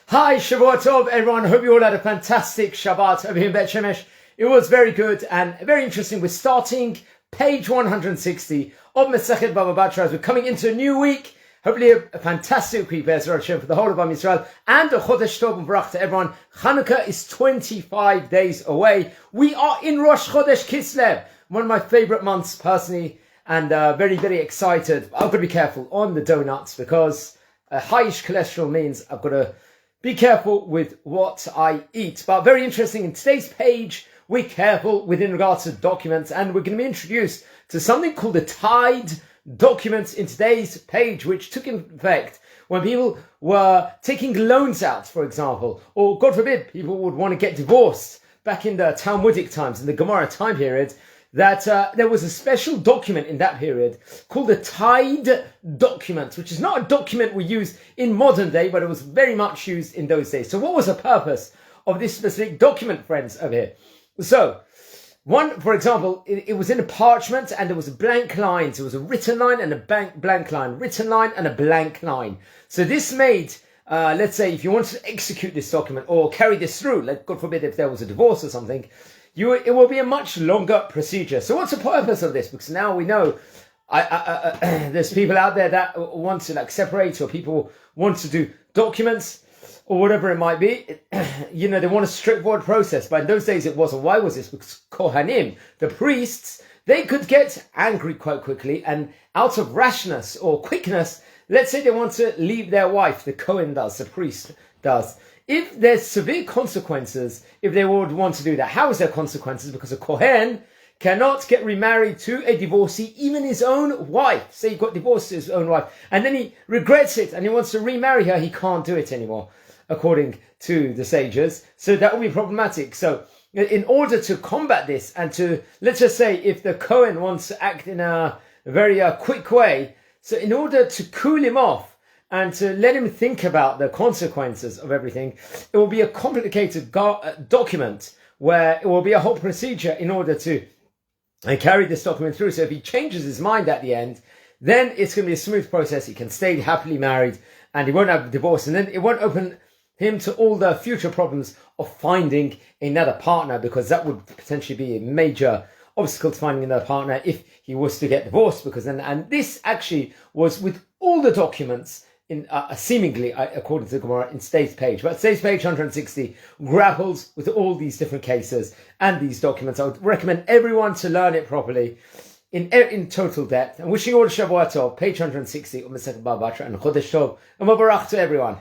Hi, Shavua Tov, everyone. Hope you all had a fantastic Shabbat over here in Bet Shemesh. It was very good and very interesting. We're starting page 160 of Masechet Bava Batra as we're coming into a new week. Hopefully a fantastic week, Be'ezras Hashem, for the whole of Am Yisrael, and a Chodesh Tov and Barak to everyone. Hanukkah is 25 days away. We are in Rosh Chodesh Kislev, one of my favorite months personally, and very, very excited. I've got to be careful on the donuts because highish cholesterol means I've got to be careful with what I eat. But very interesting, in today's page, we're careful within regards to documents, and we're going to be introduced to something called the tied documents in today's page, which took effect when people were taking loans out, for example, or God forbid, people would want to get divorced back in the Talmudic times, in the Gemara time period, that there was a special document in that period called the tied document, which is not a document we use in modern day, but it was very much used in those days. So what was the purpose of this specific document, friends, over here? So, one, for example, it was in a parchment and there was a blank line. So it was a written line and a blank line, written line and a blank line. So this made, let's say, if you wanted to execute this document or carry this through, like God forbid if there was a divorce or something, it will be a much longer procedure. So what's the purpose of this? Because now we know there's people out there that want to separate, or people want to do documents or whatever it might be. They want a straightforward process. But in those days it wasn't. Why was this? Because Kohanim, the priests, they could get angry quite quickly, and out of rashness or quickness, let's say they want to leave their wife, the Kohen does, the priest does. If there's severe consequences, if they would want to do that, how is there consequences? Because a Kohen cannot get remarried to a divorcee, even his own wife. Say he got divorced to his own wife, and then he regrets it and he wants to remarry her, he can't do it anymore, according to the sages. So that would be problematic. So in order to combat this, and to, let's just say, if the Kohen wants to act in a very quick way, so in order to cool him off, and to let him think about the consequences of everything, it will be a complicated document where it will be a whole procedure in order to carry this document through. So if he changes his mind at the end, then it's going to be a smooth process. He can stay happily married and he won't have a divorce, and then it won't open him to all the future problems of finding another partner, because that would potentially be a major obstacle to finding another partner if he was to get divorced. Because then, and this actually was with all the documents in seemingly, according to the Gemara, in today's page. But today's page 160 grapples with all these different cases and these documents. I would recommend everyone to learn it properly in total depth. I'm wishing you all a Shavua Tov, page 160 of Masechet Bava Batra, and Chodesh Tov and Barak to everyone.